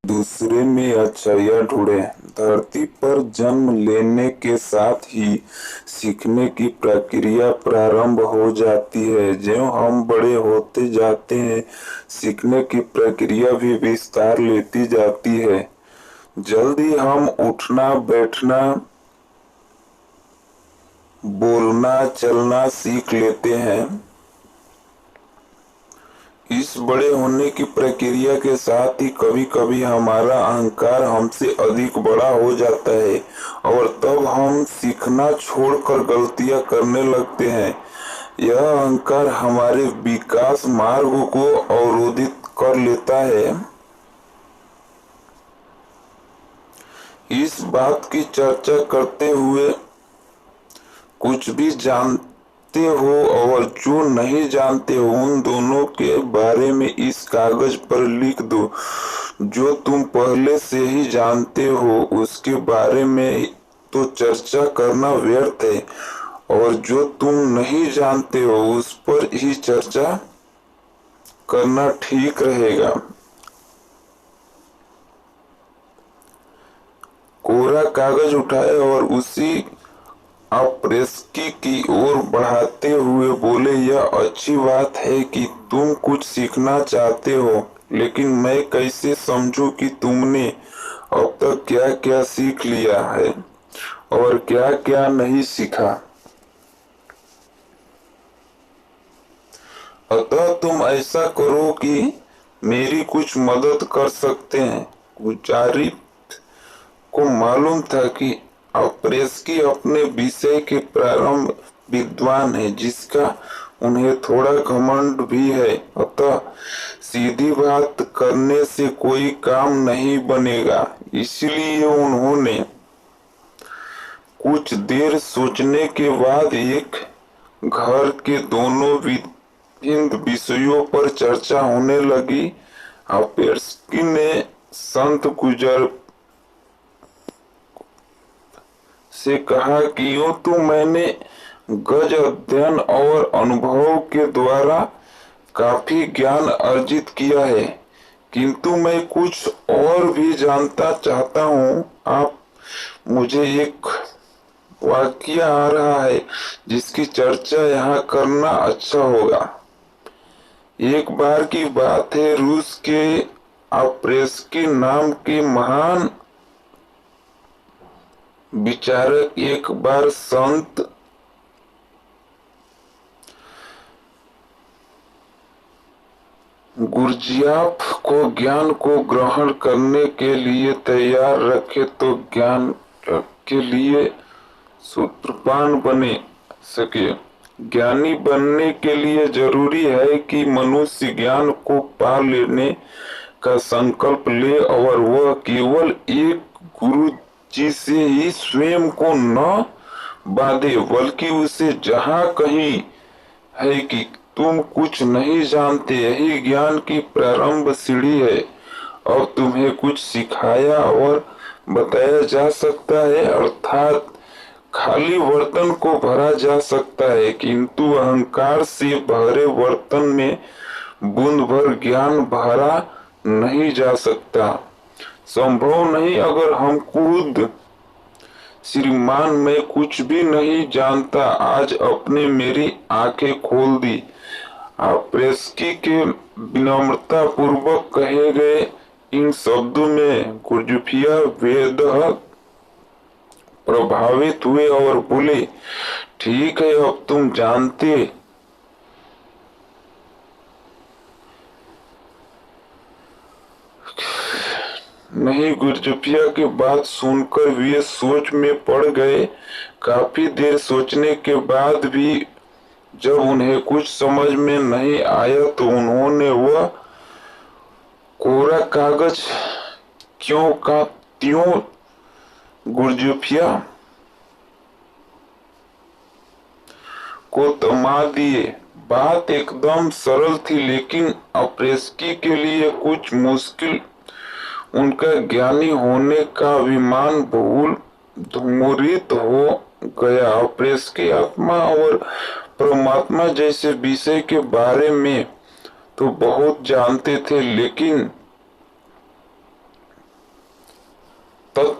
दूसरे में अच्छाइयाँ ढूंढे। धरती पर जन्म लेने के साथ ही सीखने की प्रक्रिया प्रारंभ हो जाती है। ज्यों हम बड़े होते जाते हैं, सीखने की प्रक्रिया भी विस्तार लेती जाती है। जल्दी हम उठना बैठना, बोलना चलना सीख लेते हैं। इस बड़े होने की प्रक्रिया के साथ ही कभी कभी हमारा अहंकार हमसे अधिक बड़ा हो जाता है और तब हम सीखना छोड़कर गलतियां करने लगते हैं। यह अहंकार हमारे विकास मार्ग को अवरोधित कर लेता है। इस बात की चर्चा करते हुए कुछ भी जानते हो और जो नहीं जानते हो उन दोनों के बारे में इस कागज पर लिख दो। जो तुम पहले से ही जानते हो उसके बारे में तो चर्चा करना व्यर्थ है, और जो तुम नहीं जानते हो उस पर ही चर्चा करना ठीक रहेगा। कोरा कागज उठाए और उसी अप्रेस्की की ओर बढ़ाते हुए बोले, यह अच्छी बात है कि तुम कुछ सीखना चाहते हो, लेकिन मैं कैसे समझूं कि तुमने अब तक क्या क्या सीख लिया है और क्या क्या नहीं सीखा। अतः तुम ऐसा करो कि मेरी कुछ मदद कर सकते हैं। गुजारी को मालूम था कि अप्रेस्की अपने विषय के प्रारंभ विद्वान है, जिसका उन्हें थोड़ा घमंड भी है। अतः सीधी बात करने से कोई काम नहीं बनेगा। इसलिए उन्होंने कुछ देर सोचने के बाद एक घर के दोनों विभिन्न विषयों पर चर्चा होने लगी। अप्रेस्की ने संत गुजर से कहा कि यूं तो मैंने गज अध्ययन और अनुभव के द्वारा काफी ज्ञान अर्जित किया है, किंतु मैं कुछ और भी जानना चाहता हूँ। आप मुझे एक वाक्य आ रहा है जिसकी चर्चा यहाँ करना अच्छा होगा। एक बार की बात है, रूस के अप्रेस्की नाम के महान विचारक एक बार संत गुरजियाफ को ज्ञान को ग्रहण करने के लिए तैयार रखे तो ज्ञान के लिए सूत्रपान बने सके। ज्ञानी बनने के लिए जरूरी है कि मनुष्य ज्ञान को पा लेने का संकल्प ले और वह केवल एक गुरु जी से ही स्वयं को न बांधे, बल्कि उसे जहाँ कहीं है कि तुम कुछ नहीं जानते, यही ज्ञान की प्रारंभ सीढ़ी है। अब तुम्हें कुछ सिखाया और बताया जा सकता है, अर्थात खाली बर्तन को भरा जा सकता है, किंतु अहंकार से भरे बर्तन में बूंद भर ज्ञान भरा नहीं जा सकता। संभव नहीं। अगर हम खुद श्रीमान मैं कुछ भी नहीं जानता आज आपने मेरी आंखें खोल दी। अप्रेस्की के विनम्रता पूर्वक कहे गए इन शब्दों में गुरजुफिया वेदह प्रभावित हुए और बोले, ठीक है, अब तुम जानते नहीं। गुरजुफिया की बात सुनकर वे सोच में पड़ गए। काफी देर सोचने के बाद भी जब उन्हें कुछ समझ में नहीं आया तो उन्होंने वह कोरा कागज क्यों का त्यों गुरजुफिया को थमा दिए। बात एकदम सरल थी, लेकिन अप्रेस्की के लिए कुछ मुश्किल। उनका ज्ञानी होने का अभिमान भूल धूमित हो गया। अप्रेस्की आत्मा और परमात्मा जैसे विषय के बारे में तो बहुत जानते थे, लेकिन तत्व